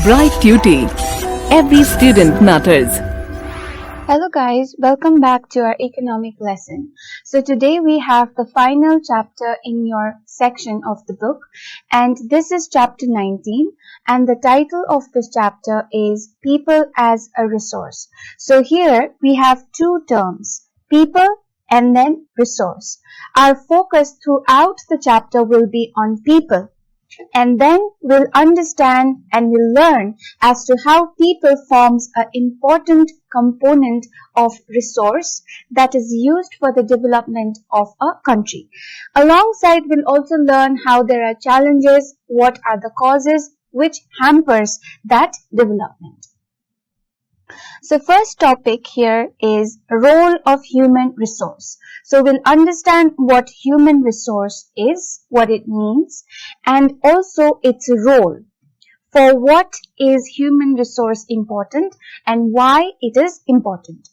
Bright Duty. Every student matters. Hello guys, welcome back to our economic lesson. So today we have the final chapter in your section of the book, and this is chapter 19, and the title of this chapter is People as a Resource. So here we have two terms, people and then resource. Our focus throughout the chapter will be on people. And then we'll understand and we'll learn as to how people forms an important component of resource that is used for the development of a country. Alongside, we'll also learn how there are challenges, what are the causes which hampers that development. So first topic here is role of human resource. So we'll understand what human resource is, what it means, and also its role. For what is human resource important and why it is important.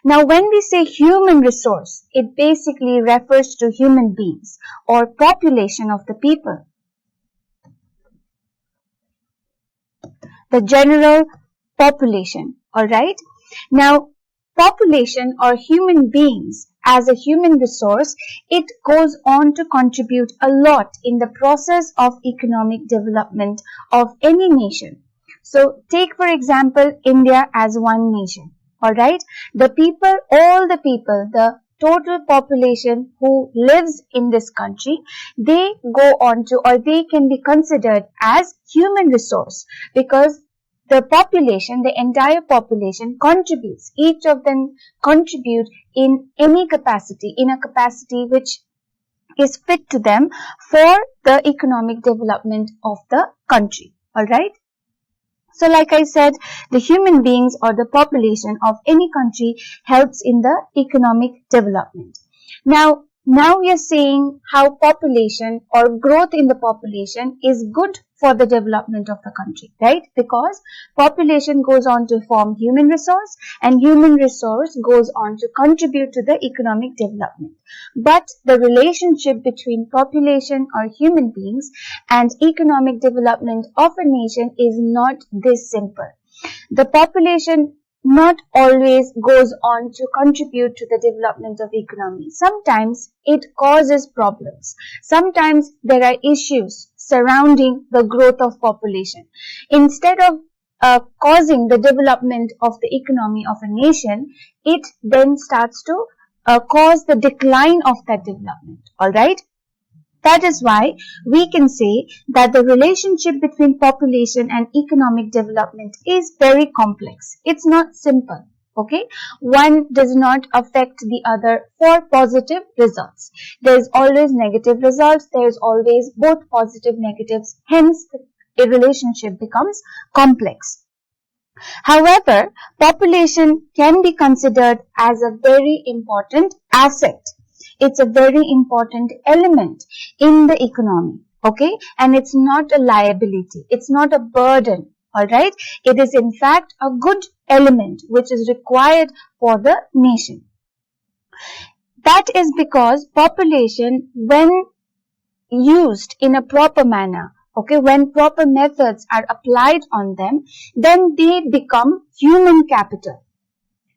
Now when we say human resource, it basically refers to human beings or population of the people. The general population. Alright. Now, population or human beings as a human resource, it goes on to contribute a lot in the process of economic development of any nation. So, take for example, India as one nation. Alright. The people, all the people, the total population who lives in this country, they go on to or they can be considered as human resource because the population, the entire population contributes. Each of them contribute in any capacity, in a capacity which is fit to them for the economic development of the country. Alright? So like I said, the human beings or the population of any country helps in the economic development. Now we are saying how population or growth in the population is good for the development of the country, right? Because population goes on to form human resource and human resource goes on to contribute to the economic development. But the relationship between population or human beings and economic development of a nation is not this simple. The population not always goes on to contribute to the development of economy. Sometimes it causes problems. Sometimes there are issues surrounding the growth of population. Instead of causing the development of the economy of a nation, it then starts to cause the decline of that development. Alright? That is why we can say that the relationship between population and economic development is very complex. It's not simple. Okay? One does not affect the other for positive results. There is always negative results. There is always both positive, negatives. Hence, a relationship becomes complex. However, population can be considered as a very important asset. It's a very important element in the economy, okay? And it's not a liability. It's not a burden, alright? It is in fact a good element which is required for the nation. That is because population, when used in a proper manner, okay, when proper methods are applied on them, then they become human capital.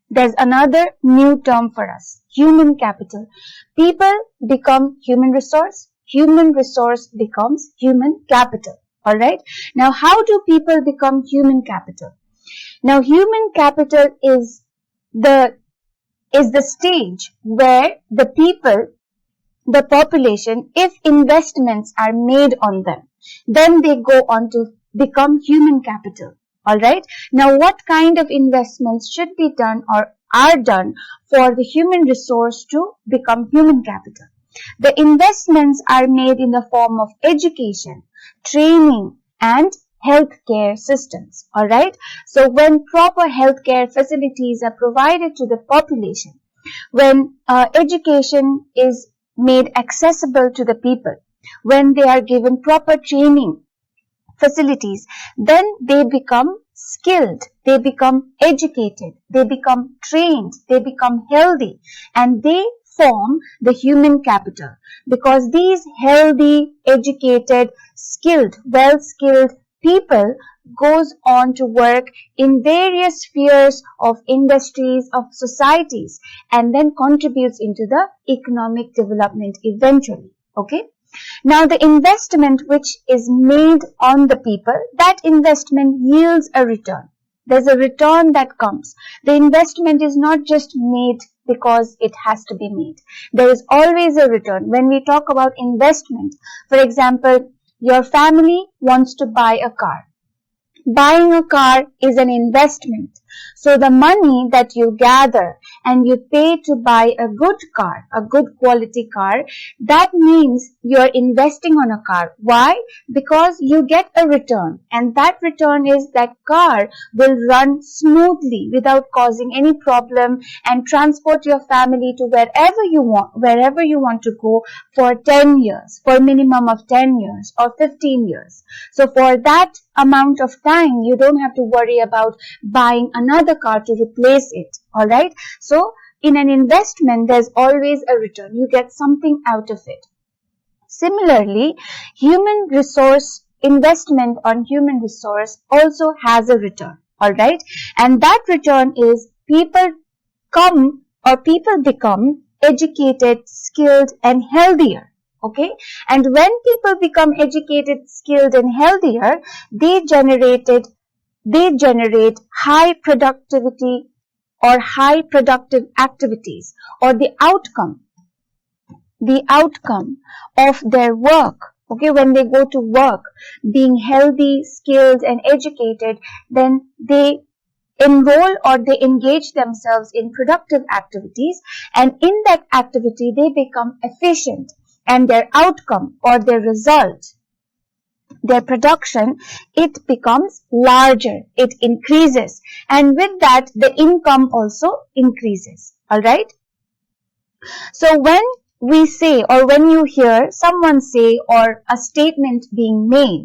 There's another new term for us, human capital. People become human resource becomes human capital. Alright? Now, how do people become human capital? Now, human capital is the stage where the people, the population, if investments are made on them, then they go on to become human capital. Alright. Now, what kind of investments should be done or are done for the human resource to become human capital? The investments are made in the form of education, training, and healthcare systems. Alright. So, when proper healthcare facilities are provided to the population, when education is made accessible to the people, when they are given proper training facilities, then they become skilled, they become educated, they become trained, they become healthy, and they form the human capital. Because these healthy, educated, skilled, well-skilled people goes on to work in various spheres of industries, of societies, and then contributes into the economic development eventually. Okay. Now the investment which is made on the people, that investment yields a return. There's a return that comes. The investment is not just made because it has to be made. There is always a return. When we talk about investment, for example, your family wants to buy a car. Buying a car is an investment. So the money that you gather and you pay to buy a good car, a good quality car, that means you're investing on a car. Why? Because you get a return, and that return is that car will run smoothly without causing any problem and transport your family to wherever you want to go for 10 years, for a minimum of 10 years or 15 years. So for that amount of time, you don't have to worry about buying another car to replace it. Alright? So in an investment, there's always a return. You get something out of it. Similarly, human resource investment on human resource also has a return. Alright? And that return is people become educated, skilled, and healthier. Okay, and when people become educated, skilled, and healthier, they generate high productivity or high productive activities, or the outcome of their work. Okay, when they go to work, being healthy, skilled, and educated, then they enroll or they engage themselves in productive activities, and in that activity they become efficient. And their outcome or their result, their production, it becomes larger, it increases. And with that, the income also increases. Alright? So when we say, or when you hear someone say, or a statement being made,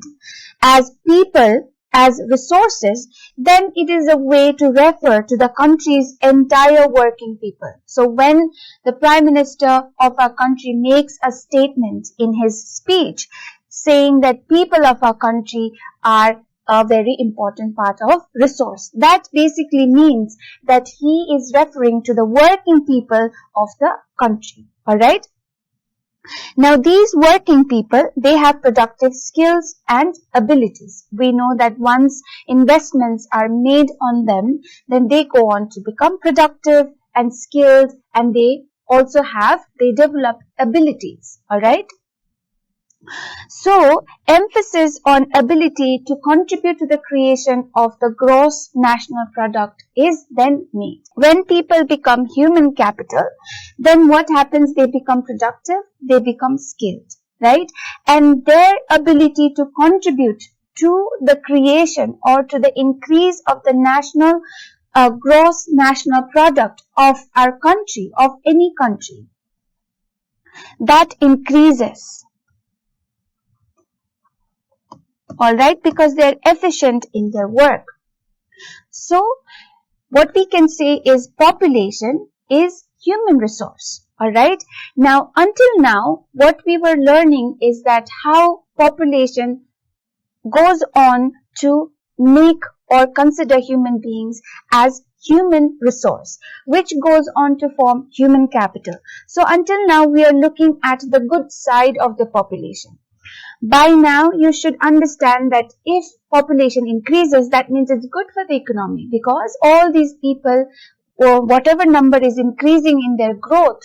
as people, as resources, then it is a way to refer to the country's entire working people. So when the Prime Minister of our country makes a statement in his speech saying that people of our country are a very important part of resource, that basically means that he is referring to the working people of the country. Alright? Now these working people, they have productive skills and abilities. We know that once investments are made on them, then they go on to become productive and skilled, and they develop abilities. Alright? So, emphasis on ability to contribute to the creation of the gross national product is then made. When people become human capital, then what happens? They become productive, they become skilled, right? And their ability to contribute to the creation or to the increase of the national gross national product of our country, of any country, that increases. Alright, because they are efficient in their work. So, what we can say is population is human resource. Alright, now until now, what we were learning is that how population goes on to make or consider human beings as human resource, which goes on to form human capital. So, until now, we are looking at the good side of the population. By now, you should understand that if population increases, that means it's good for the economy, because all these people, or whatever number is increasing in their growth,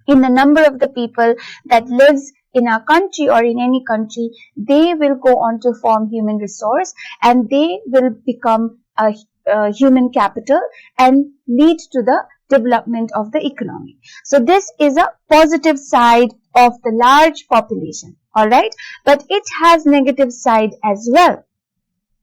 in the number of the people that lives in our country or in any country, they will go on to form human resource, and they will become a human capital and lead to the development of the economy. So this is a positive side of the large population. Alright, but it has negative side as well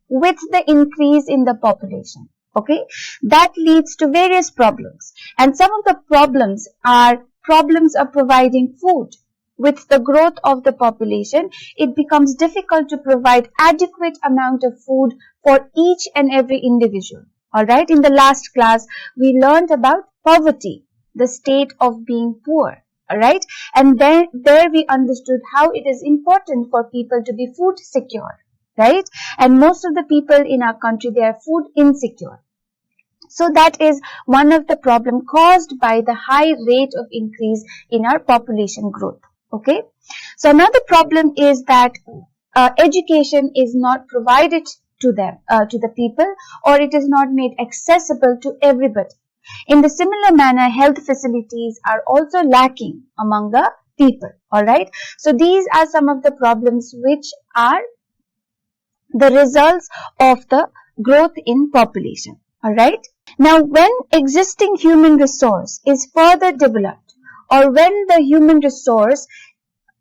with the increase in the population. Okay, that leads to various problems, and some of the problems are problems of providing food. With the growth of the population, it becomes difficult to provide adequate amount of food for each and every individual. Alright, in the last class, we learned about poverty, the state of being poor. Alright, and then there we understood how it is important for people to be food secure, right? And most of the people in our country, they are food insecure. So that is one of the problem caused by the high rate of increase in our population growth. Okay. So another problem is that education is not provided to them, to the people, or it is not made accessible to everybody. In the similar manner, health facilities are also lacking among the people. All right. So these are some of the problems which are the results of the growth in population. All right. Now, when existing human resource is further developed, or when the human resource,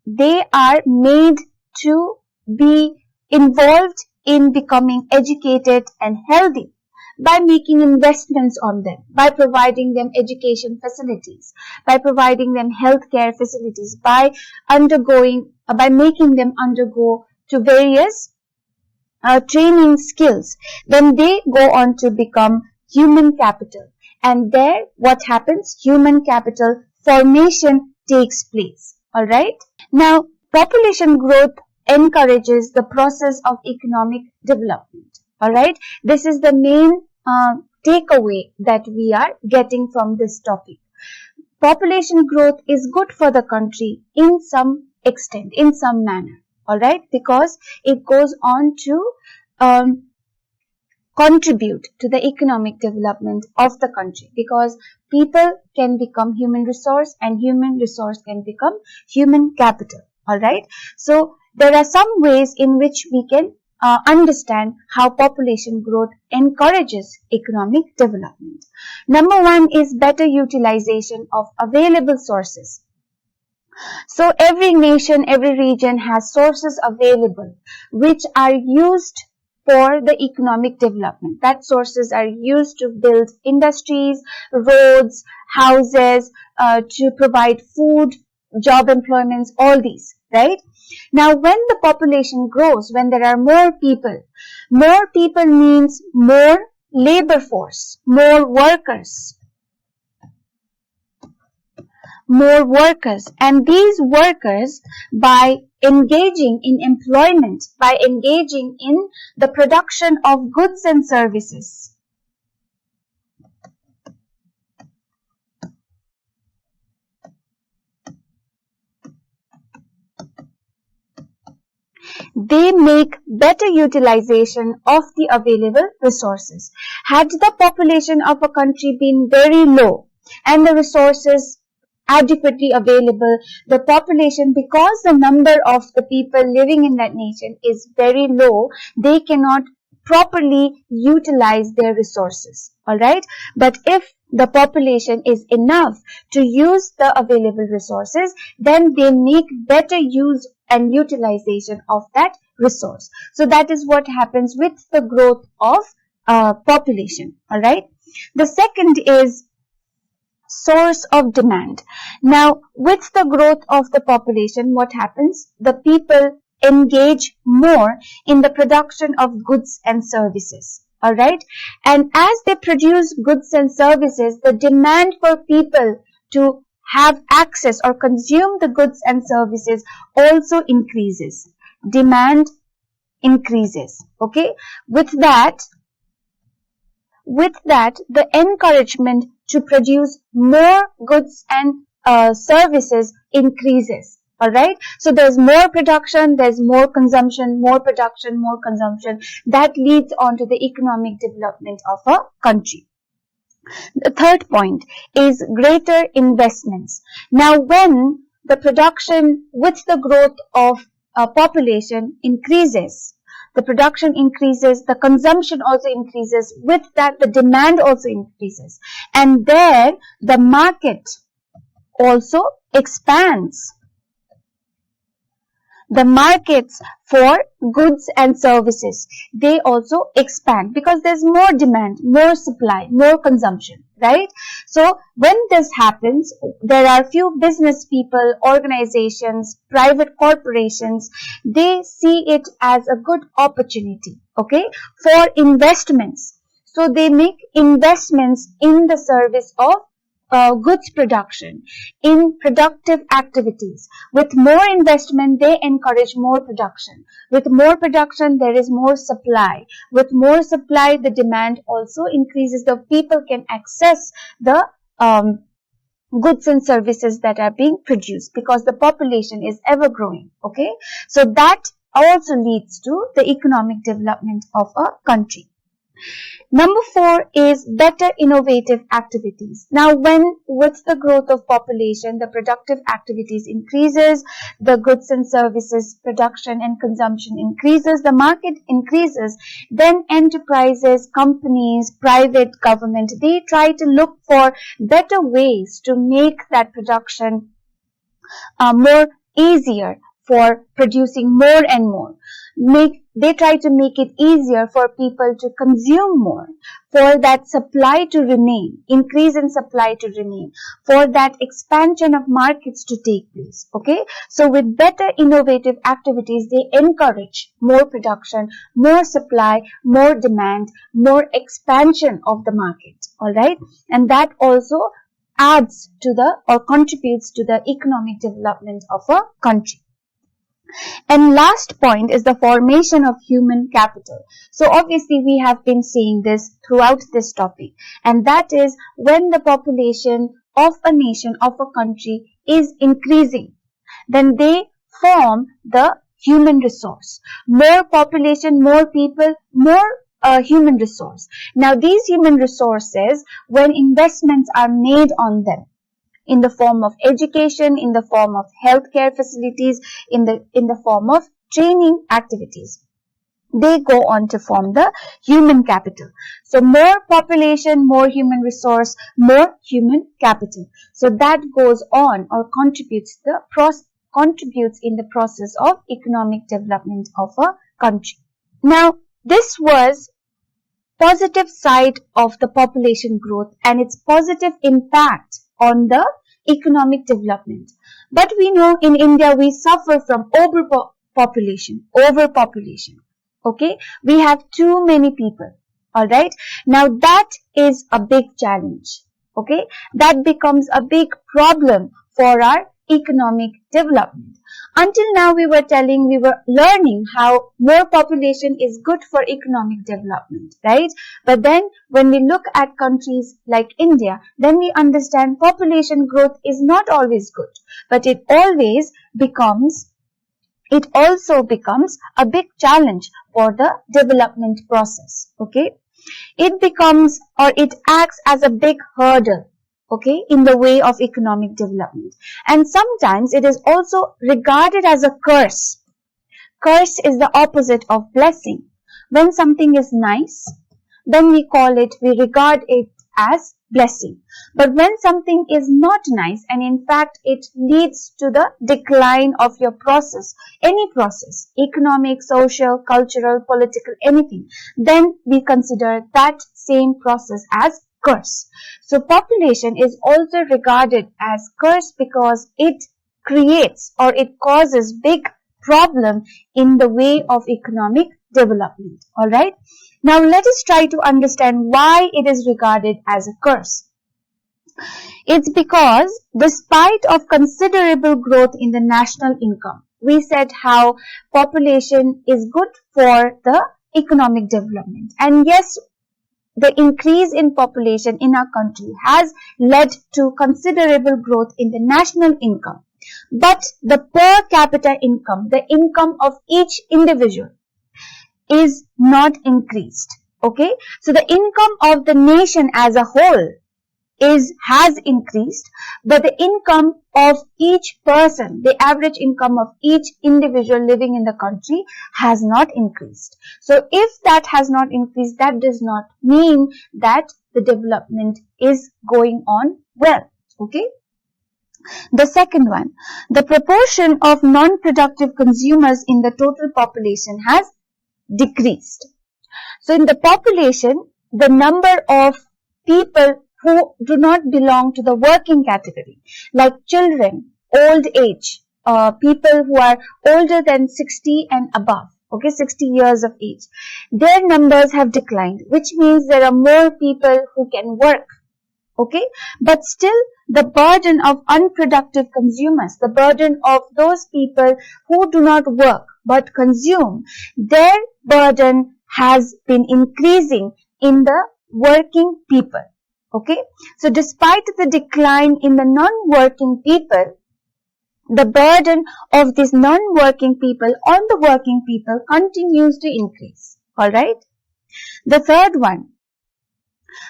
they are made to be involved in becoming educated and healthy by making investments on them, by providing them education facilities, by providing them healthcare facilities, by making them undergo to various training skills, then they go on to become human capital. And there, what happens? Human capital formation takes place. Alright? Now, population growth encourages the process of economic development. Alright? This is the main takeaway that we are getting from this topic. Population growth is good for the country in some extent, in some manner. Alright? Because it goes on to contribute to the economic development of the country, because people can become human resource and human resource can become human capital. All right. So there are some ways in which we can understand how population growth encourages economic development. Number one is better utilization of available sources. So every nation, every region has sources available which are used for the economic development. That sources are used to build industries, roads, houses, to provide food, job employments, all these, right? Now, when the population grows, when there are more people means more labor force, more workers, and these workers, by engaging in employment, by engaging in the production of goods and services, they make better utilization of the available resources. Had the population of a country been very low and the resources adequately available, the population, because the number of the people living in that nation is very low, they cannot properly utilize their resources. Alright? But if the population is enough to use the available resources, then they make better use and utilization of that resource. So that is what happens with the growth of population. Alright? The second is source of demand. Now, with the growth of the population, what happens? The people engage more in the production of goods and services. Alright? And as they produce goods and services, the demand for people to have access or consume the goods and services also increases. Demand increases. Okay? With that, the encouragement to produce more goods and services increases. Alright? So there's more production, there's more consumption, more production, more consumption. That leads on to the economic development of a country. The third point is greater investments. Now, when the production with the growth of population increases, the production increases, the consumption also increases, with that the demand also increases. And there the market also expands. The markets for goods and services, they also expand because there's more demand, more supply, more consumption, right? So when this happens, there are few business people, organizations, private corporations, they see it as a good opportunity, okay, for investments. So they make investments in the service of goods production, in productive activities. With more investment, they encourage more production. With more production, there is more supply. With more supply, the demand also increases. The people can access the goods and services that are being produced because the population is ever growing. Okay, so that also leads to the economic development of a country. Number 4 is better innovative activities. Now, with the growth of population, the productive activities increases, the goods and services production and consumption increases, the market increases, then enterprises, companies, private government, they try to look for better ways to make that production more easier for producing more and more. They try to make it easier for people to consume more, for that supply to remain, increase in supply to remain, for that expansion of markets to take place. Okay, so with better innovative activities, they encourage more production, more supply, more demand, more expansion of the market. All right, and that also adds to or contributes to the economic development of a country. And last point is the formation of human capital. So obviously we have been seeing this throughout this topic, and that is when the population of a nation, of a country is increasing, then they form the human resource. More population, more people, more human resource. Now these human resources, when investments are made on them, in the form of education, in the form of healthcare facilities, in the form of training activities, they go on to form the human capital. So more population, more human resource, more human capital. So that goes on or contributes in the process of economic development of a country. Now, this was positive side of the population growth and its positive impact on the economic development. But we know in India we suffer from overpopulation. Okay, we have too many people. All right, now that is a big challenge. Okay, that becomes a big problem for our economic development. Until now we were learning how more population is good for economic development, right? But then when we look at countries like India, then we understand population growth is not always good, but it also becomes a big challenge for the development process. Okay, it acts as a big hurdle, okay, in the way of economic development. And sometimes it is also regarded as a curse. Curse is the opposite of blessing. When something is nice, then we regard it as blessing. But when something is not nice, and in fact it leads to the decline of your process, any process, economic, social, cultural, political, anything, then we consider that same process as curse. So population is also regarded as curse because it creates or it causes big problem in the way of economic development. All right. Now let us try to understand why it is regarded as a curse. It's because despite of considerable growth in the national income, we said how population is good for the economic development. And yes, the increase in population in our country has led to considerable growth in the national income. But the per capita income, the income of each individual, is not increased. Okay, so the income of the nation as a whole has increased, but the income of each person, the average income of each individual living in the country, has not increased. So if that has not increased, that does not mean that the development is going on well. Okay. The second one, the proportion of non-productive consumers in the total population has decreased. So in the population, the number of people who do not belong to the working category, like children, old age, people who are older than 60 and above, okay, 60 years of age, their numbers have declined, which means there are more people who can work. Okay, but still the burden of unproductive consumers, the burden of those people who do not work but consume, their burden has been increasing in the working people. Okay, so despite the decline in the non-working people, the burden of these non-working people on the working people continues to increase. Alright. The third one,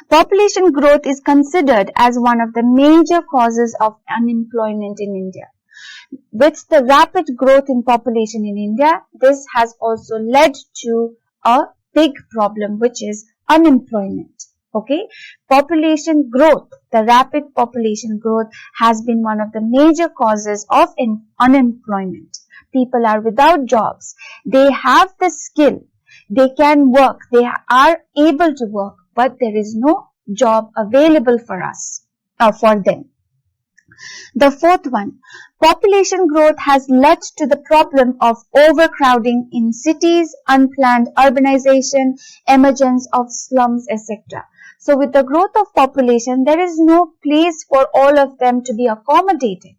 population growth is considered as one of the major causes of unemployment in India. With the rapid growth in population in India, this has also led to a big problem, which is unemployment. Okay, population growth, the rapid population growth has been one of the major causes of unemployment. People are without jobs. They have the skill. They can work. They are able to work, but there is no job available for them. The fourth one, population growth has led to the problem of overcrowding in cities, unplanned urbanization, emergence of slums, etc. So with the growth of population, there is no place for all of them to be accommodated.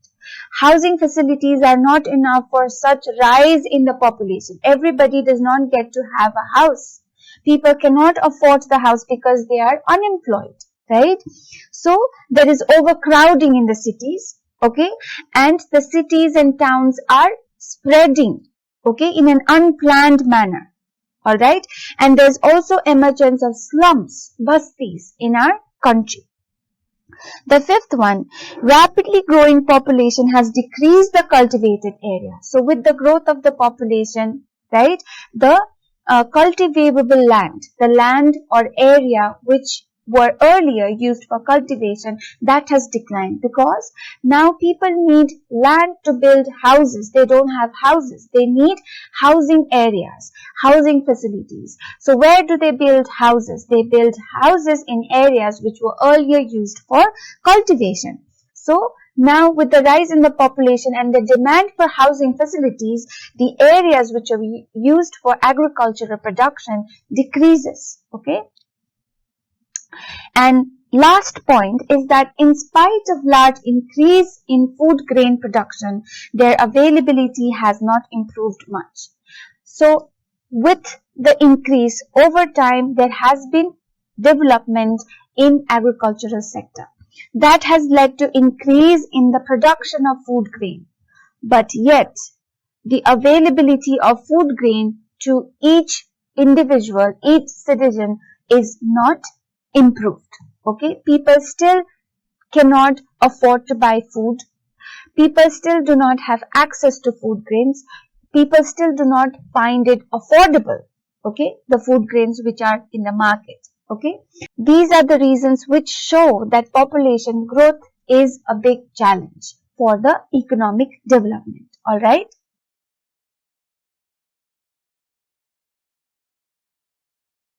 Housing facilities are not enough for such rise in the population. Everybody does not get to have a house. People cannot afford the house because they are unemployed, right? So there is overcrowding in the cities, okay, and the cities and towns are spreading, okay, in an unplanned manner. Alright, and there's also emergence of slums, bastis in our country. The fifth one, rapidly growing population has decreased the cultivated area. So with the growth of the population, right, the cultivable land, the land or area which were earlier used for cultivation, that has declined because now people need land to build houses. They don't have houses. They need housing areas, housing facilities. So where do they build houses? They build houses in areas which were earlier used for cultivation. So now with the rise in the population and the demand for housing facilities, the areas which are used for agricultural production decreases. Okay. And last point is that in spite of large increase in food grain production, their availability has not improved much. So with the increase over time, there has been development in agricultural sector. That has led to increase in the production of food grain. But yet, the availability of food grain to each individual, each citizen is not improved. Okay, people still cannot afford to buy food. People still do not have access to food grains. People still do not find it affordable. Okay, the food grains which are in the market. Okay, these are the reasons which show that population growth is a big challenge for the economic development. All right.